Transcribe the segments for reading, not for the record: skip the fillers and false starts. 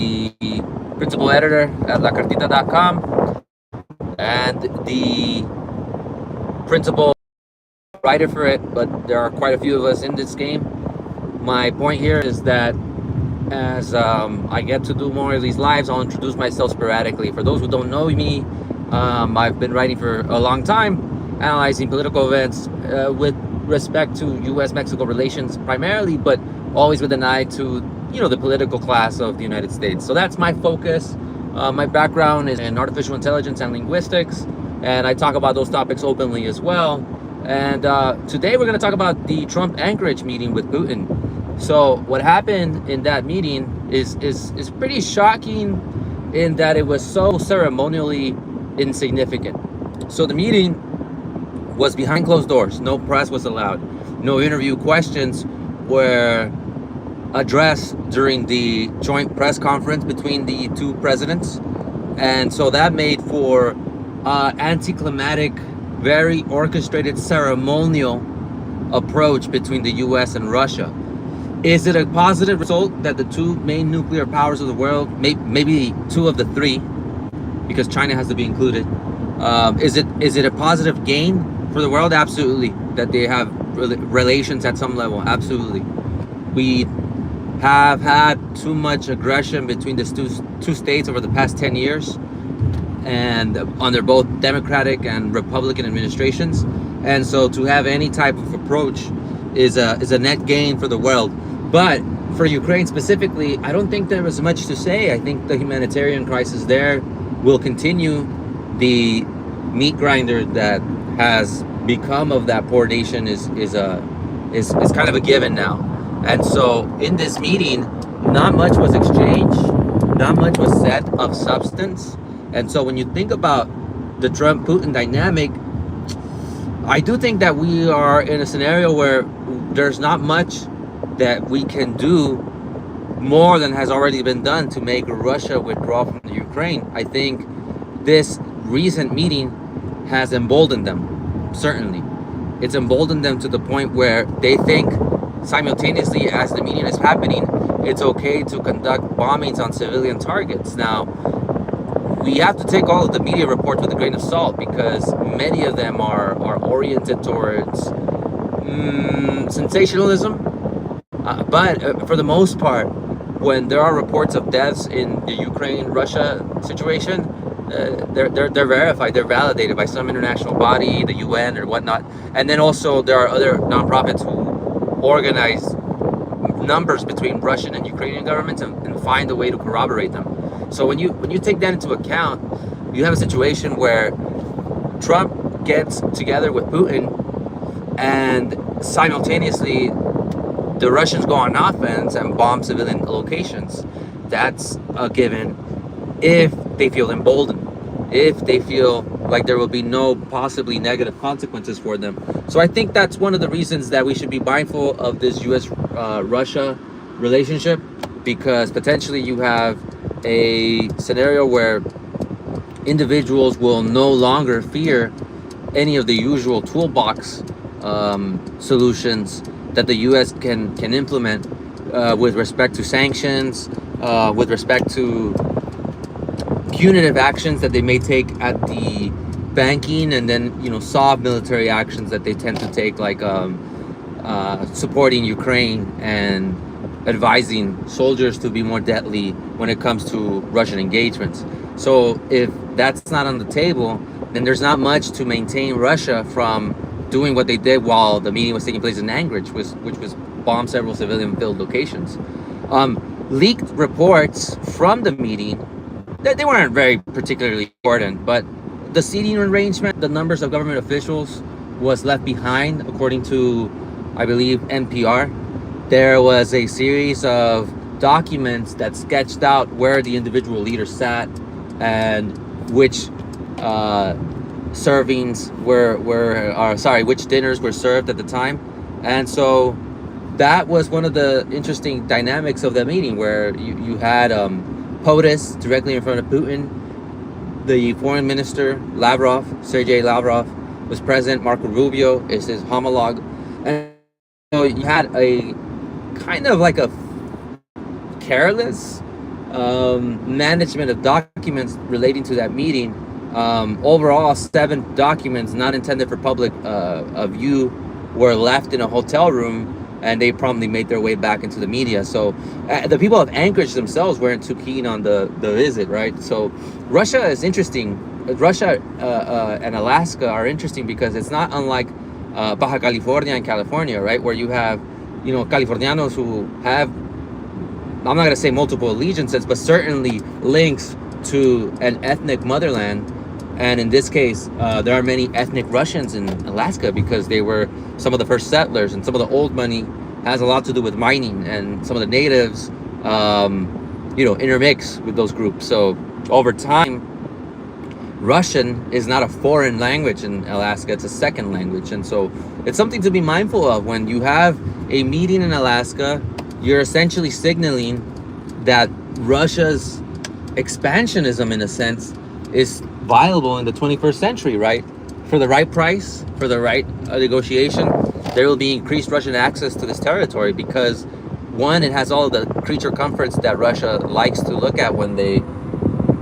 the principal editor at lacartita.com and the principal writer for it, but there are quite a few of us in this game. My point here is that as I get to do more of these lives, I'll introduce myself sporadically. For those who don't know me, I've been writing for a long time, analyzing political events with respect to U.S.-Mexico relations primarily, but always with an eye to the political class of the United States. So that's my focus. My background is in artificial intelligence and linguistics, and I talk about those topics openly as well. And today we're going to talk about the Trump Anchorage meeting with Putin. So what happened in that meeting is pretty shocking in that it was so ceremonially insignificant. So the meeting was behind closed doors. No press was allowed. No interview questions were addressed during the joint press conference between the two presidents. And so that made for anticlimactic, very orchestrated ceremonial approach between the US and Russia. Is it a positive result that the two main nuclear powers of the world, maybe two of the three, because China has to be included, is it a positive gain for the world? Absolutely. That they have relations at some level? Absolutely. We have had too much aggression between the two states over the past 10 years, and under both Democratic and Republican administrations. And so to have any type of approach is a net gain for the world. But for Ukraine specifically, I don't think there was much to say. I think the humanitarian crisis there will continue. The meat grinder that has become of that poor nation is kind of a given now. And so in this meeting, not much was exchanged, not much was said of substance. And so when you think about the Trump-Putin dynamic, I do think that we are in a scenario where there's not much that we can do more than has already been done to make Russia withdraw from the Ukraine. I think this recent meeting has emboldened them, certainly. It's emboldened them to the point where they think simultaneously as the meeting is happening, it's okay to conduct bombings on civilian targets. Now, we have to take all of the media reports with a grain of salt because many of them are oriented towards sensationalism. But for the most part, when there are reports of deaths in the Ukraine-Russia situation, they're verified, they're validated by some international body, the UN or whatnot. And then also there are other nonprofits who organize numbers between Russian and Ukrainian governments and find a way to corroborate them. So when you take that into account, you have a situation where Trump gets together with Putin and simultaneously the Russians go on offense and bomb civilian locations. That's a given if they feel emboldened, if they feel like there will be no possibly negative consequences for them. So I think that's one of the reasons that we should be mindful of this US-Russia relationship, because potentially you have a scenario where individuals will no longer fear any of the usual toolbox solutions that the U.S. can implement with respect to sanctions, with respect to punitive actions that they may take at the banking, and then soft military actions that they tend to take, like supporting Ukraine and advising soldiers to be more deadly when it comes to Russian engagements. So if that's not on the table, then there's not much to maintain Russia from doing what they did while the meeting was taking place in Anchorage, which was bomb several civilian-filled locations. Leaked reports from the meeting, they weren't very particularly important, but the seating arrangement, the numbers of government officials was left behind, according to, I believe, NPR. There was a series of documents that sketched out where the individual leaders sat and which which dinners were served at the time. And so that was one of the interesting dynamics of the meeting, where you had POTUS directly in front of Putin. The foreign minister, Sergei Lavrov, was present. Marco Rubio is his homologue. And so you had a kind of like a careless management of documents relating to that meeting. Overall, 7 documents not intended for public view were left in a hotel room, and they promptly made their way back into the media. So the people of Anchorage themselves weren't too keen on the visit, right? So Russia is interesting. Russia and Alaska are interesting because it's not unlike Baja California and California, right? Where you have, Californianos who have, I'm not going to say multiple allegiances, but certainly links to an ethnic motherland. And in this case, there are many ethnic Russians in Alaska because they were some of the first settlers, and some of the old money has a lot to do with mining, and some of the natives, intermix with those groups. So over time, Russian is not a foreign language in Alaska, it's a second language. And so it's something to be mindful of. When you have a meeting in Alaska, you're essentially signaling that Russia's expansionism, in a sense, is viable in the 21st century, right? For the right price, for the right negotiation, there will be increased Russian access to this territory because, one, it has all the creature comforts that Russia likes to look at when they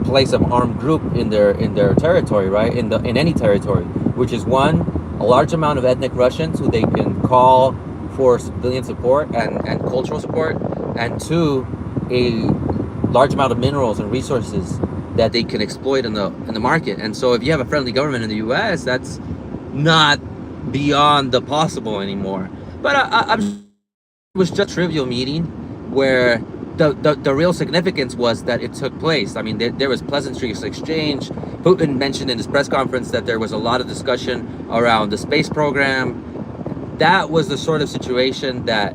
place an armed group in their territory, right? In any territory, which is, one, a large amount of ethnic Russians who they can call for civilian support and cultural support, and two, a large amount of minerals and resources that they can exploit in the market. And so if you have a friendly government in the US, that's not beyond the possible anymore. But it was just a trivial meeting where the real significance was that it took place. I mean, there was pleasantries exchange. Putin mentioned in his press conference that there was a lot of discussion around the space program. That was the sort of situation that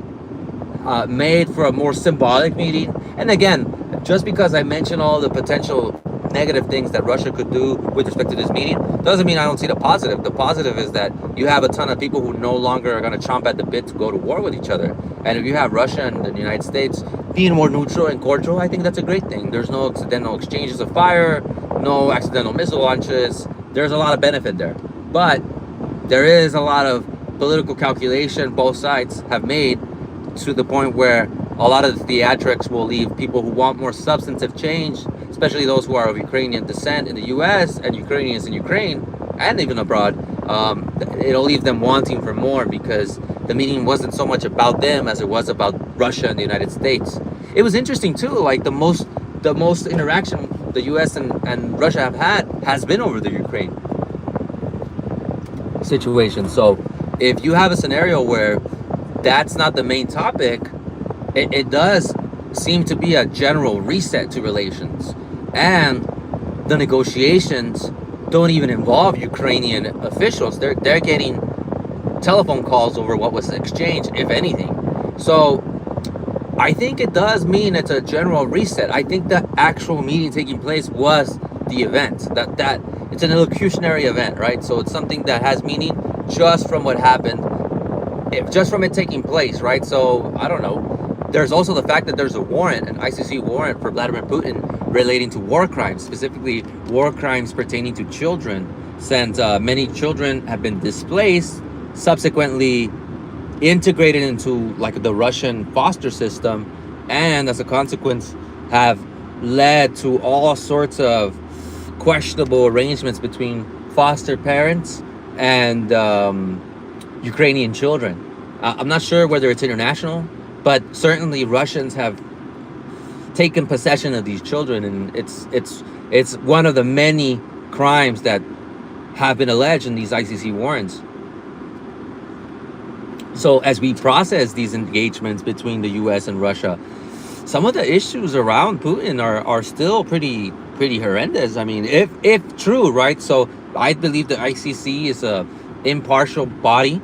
made for a more symbolic meeting. And again, just because I mention all the potential negative things that Russia could do with respect to this meeting doesn't mean I don't see the positive. The positive is that you have a ton of people who no longer are going to chomp at the bit to go to war with each other. And if you have Russia and the United States being more neutral and cordial, I think that's a great thing. There's no accidental exchanges of fire, no accidental missile launches. There's a lot of benefit there. But there is a lot of political calculation both sides have made, to the point where a lot of the theatrics will leave people who want more substantive change, especially those who are of Ukrainian descent in the US and Ukrainians in Ukraine and even abroad. It'll leave them wanting for more because the meeting wasn't so much about them as it was about Russia and the United States. It was interesting too, like the most interaction the US and Russia have had has been over the Ukraine situation. So if you have a scenario where that's not the main topic, it does seem to be a general reset to relations. And the negotiations don't even involve Ukrainian officials. They're getting telephone calls over what was exchanged, if anything. So I think it does mean it's a general reset. I think the actual meeting taking place was the event. That it's an illocutionary event, right? So it's something that has meaning just from what happened, just from it taking place, right? So I don't know. There's also the fact that there's a warrant, an ICC warrant for Vladimir Putin relating to war crimes, specifically war crimes pertaining to children, since many children have been displaced, subsequently integrated into like the Russian foster system, and as a consequence have led to all sorts of questionable arrangements between foster parents and Ukrainian children. I'm not sure whether it's international, but certainly Russians have taken possession of these children, and it's one of the many crimes that have been alleged in these ICC warrants. So as we process these engagements between the US and Russia, some of the issues around Putin are still pretty horrendous. I mean, if true, right? So I believe the ICC is a impartial body.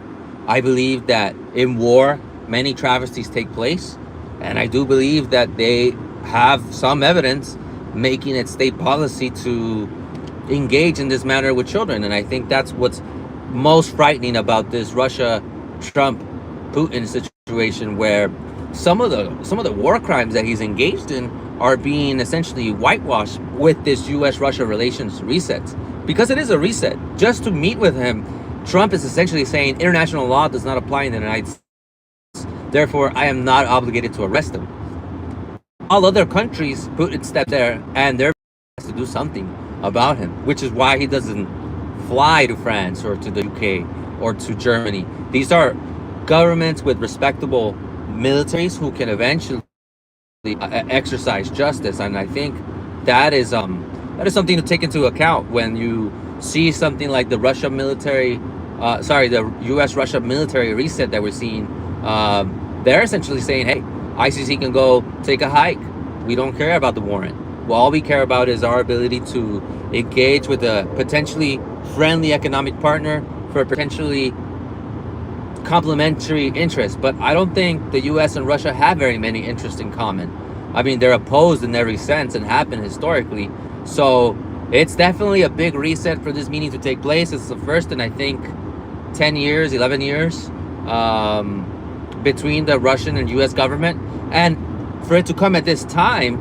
I believe that in war, many travesties take place. And I do believe that they have some evidence making it state policy to engage in this manner with children. And I think that's what's most frightening about this Russia-Trump-Putin situation, where some of the war crimes that he's engaged in are being essentially whitewashed with this U.S.-Russia relations reset. Because it is a reset. Just to meet with him, Trump is essentially saying international law does not apply in the United States. Therefore, I am not obligated to arrest him. all other countries, Putin stepped there and they're has to do something about him, which is why he doesn't fly to France or to the UK or to Germany. These are governments with respectable militaries who can eventually exercise justice, and I think that is something to take into account when you see something like the Russia military, the U.S. Russia military reset that we're seeing. They're essentially saying, "Hey, ICC can go take a hike. We don't care about the warrant. Well, all we care about is our ability to engage with a potentially friendly economic partner for potentially complementary interests." But I don't think the U.S. and Russia have very many interests in common. I mean, they're opposed in every sense and have been historically. So it's definitely a big reset for this meeting to take place. It's the first in, I think, 10 years, 11 years between the Russian and U.S. government. And for it to come at this time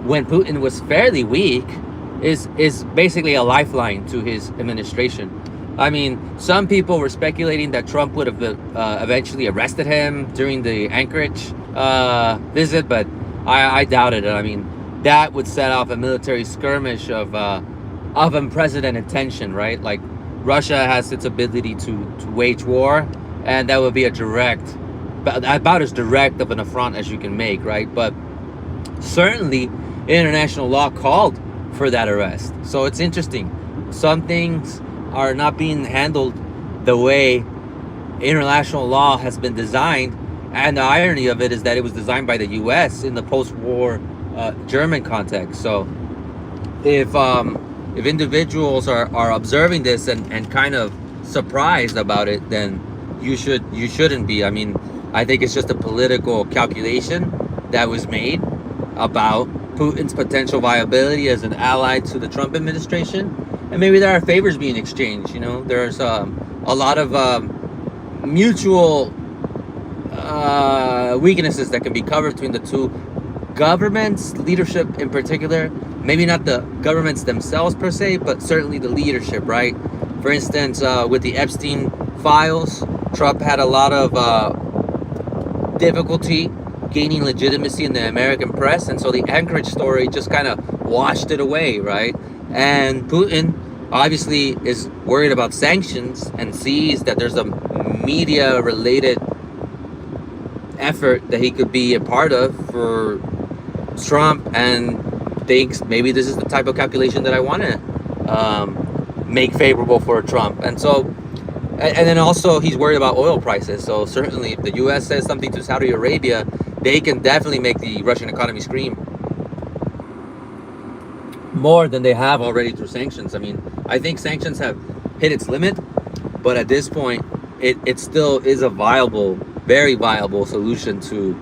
when Putin was fairly weak is basically a lifeline to his administration. I mean, some people were speculating that Trump would have eventually arrested him during the Anchorage visit, but I doubted it. I mean, that would set off a military skirmish of unprecedented tension, right? Like, Russia has its ability to wage war, and that would be about as direct of an affront as you can make, right? But certainly, international law called for that arrest. So it's interesting. Some things are not being handled the way international law has been designed, and the irony of it is that it was designed by the U.S. in the post-war German context. So if individuals are observing this and kind of surprised about it, then you shouldn't be. I mean, I think it's just a political calculation that was made about Putin's potential viability as an ally to the Trump administration, and maybe there are favors being exchanged. You know, there's a lot of mutual weaknesses that can be covered between the two governments, leadership in particular. Maybe not the governments themselves per se, but certainly the leadership, right? For instance, with the Epstein files, Trump had a lot of difficulty gaining legitimacy in the American press, and so the Anchorage story just kind of washed it away, right? And Putin obviously is worried about sanctions and sees that there's a media-related effort that he could be a part of for Trump, and thinks maybe this is the type of calculation that I want to make favorable for Trump. And so, and then also he's worried about oil prices. So certainly if the U.S. says something to Saudi Arabia, they can definitely make the Russian economy scream more than they have already through sanctions. I mean, I think sanctions have hit its limit, but at this point, it still is a viable, very viable solution to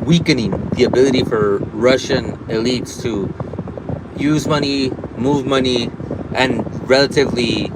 weakening the ability for Russian elites to use money, move money, and relatively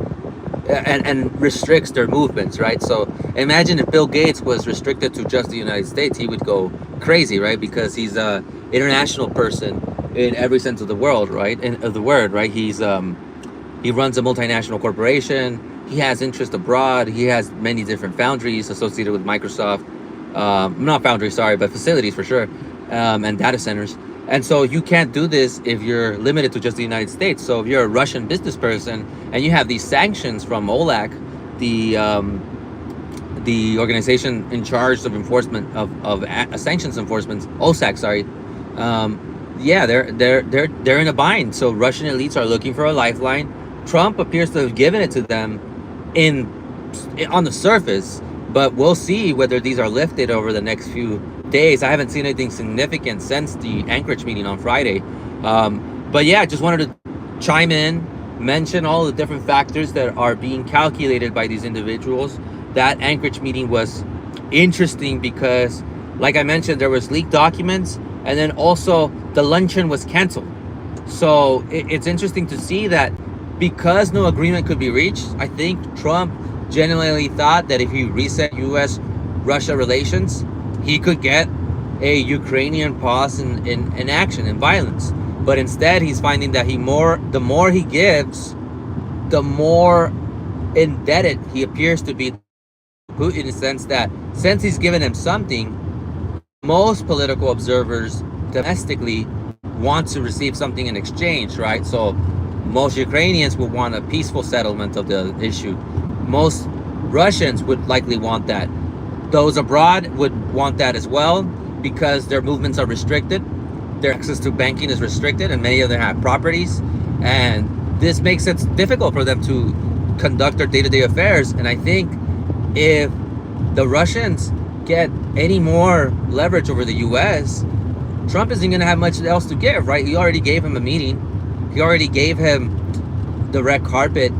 and restricts their movements, right? So imagine if Bill Gates was restricted to just the United States, he would go crazy, right? Because he's a international person in every sense of the world, right? And of the word, right? He's he runs a multinational corporation. He has interest abroad. He has many different foundries associated with Microsoft. Not foundries, sorry, but facilities for sure, and data centers. And so you can't do this if you're limited to just the United States. So if you're a Russian business person and you have these sanctions from OLAC, the organization in charge of enforcement of sanctions enforcement, OSAC, sorry. Yeah, they're in a bind. So Russian elites are looking for a lifeline. Trump appears to have given it to them on the surface, but we'll see whether these are lifted over the next few days. I haven't seen anything significant since the Anchorage meeting on Friday. But yeah, I just wanted to chime in, mention all the different factors that are being calculated by these individuals. That Anchorage meeting was interesting because, like I mentioned, there was leaked documents, and then also the luncheon was canceled. So it's interesting to see that because no agreement could be reached, I think Trump genuinely thought that if he reset U.S.-Russia relations, he could get a Ukrainian pause in action and violence. But instead, he's finding that the more he gives, the more indebted he appears to be to Putin, in the sense that since he's given him something, most political observers domestically want to receive something in exchange, right? So most Ukrainians would want a peaceful settlement of the issue. Most Russians would likely want that. Those abroad would want that as well because their movements are restricted. Their access to banking is restricted, and many of them have properties. And this makes it difficult for them to conduct their day-to-day affairs. And I think if the Russians get any more leverage over the U.S., Trump isn't going to have much else to give, right? He already gave him a meeting. He already gave him the red carpet,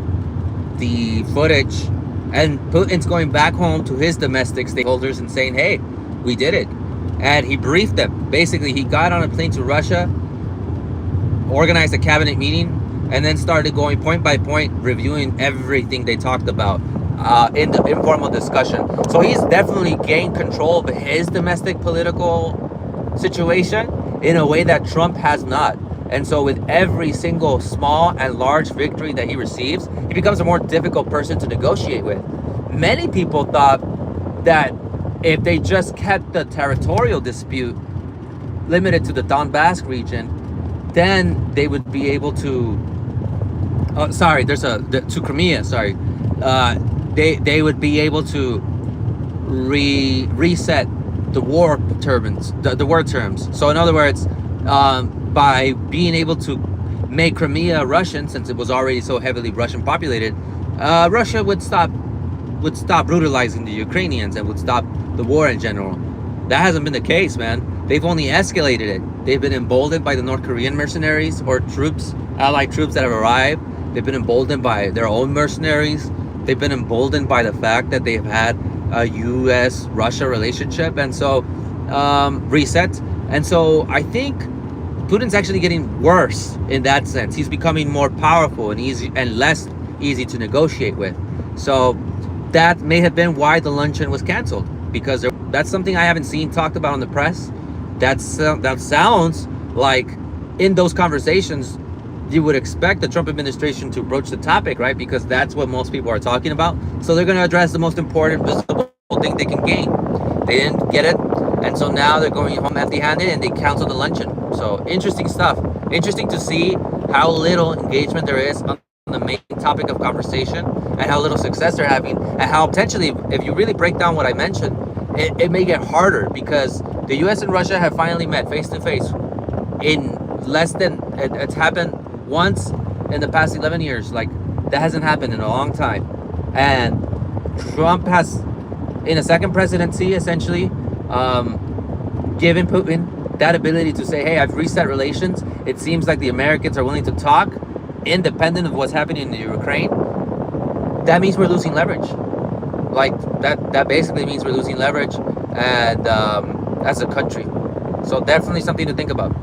the footage, and Putin's going back home to his domestic stakeholders and saying, hey, we did it. And he briefed them. Basically, he got on a plane to Russia, organized a cabinet meeting, and then started going point by point, reviewing everything they talked about in the informal discussion. So he's definitely gained control of his domestic political situation in a way that Trump has not. And so with every single small and large victory that he receives, he becomes a more difficult person to negotiate with. Many people thought that if they just kept the territorial dispute limited to the Donbass region, then they would be able to to Crimea, they would be able to reset the war terms, the war terms. So in other words, by being able to make Crimea Russian, since it was already so heavily Russian populated, Russia would stop brutalizing the Ukrainians and would stop the war in general. That hasn't been the case, man. They've only escalated it. They've been emboldened by the North Korean mercenaries or troops, allied troops that have arrived. They've been emboldened by their own mercenaries. They've been emboldened by the fact that they've had a U.S.-Russia relationship, and so reset. And so I think Putin's actually getting worse in that sense. He's becoming more powerful and easy and less easy to negotiate with. So that may have been why the luncheon was canceled, because that's something I haven't seen talked about in the press. That sounds like in those conversations you would expect the Trump administration to broach the topic, right? Because that's what most people are talking about. So they're going to address the most important visible thing they can gain. They didn't get it, and so now they're going home empty-handed, and they canceled the luncheon. So interesting stuff. Interesting to see how little engagement there is on the main topic of conversation, and how little success they're having, and how potentially, if you really break down what I mentioned, it may get harder, because the U.S. and Russia have finally met face-to-face in less than, it's happened once in the past 11 years. Like, that hasn't happened in a long time. And Trump has, in a second presidency, essentially, given Putin that ability to say, hey, I've reset relations. It seems like the Americans are willing to talk, independent of what's happening in Ukraine. That means we're losing leverage. Like, that basically means we're losing leverage, and as a country. So definitely something to think about.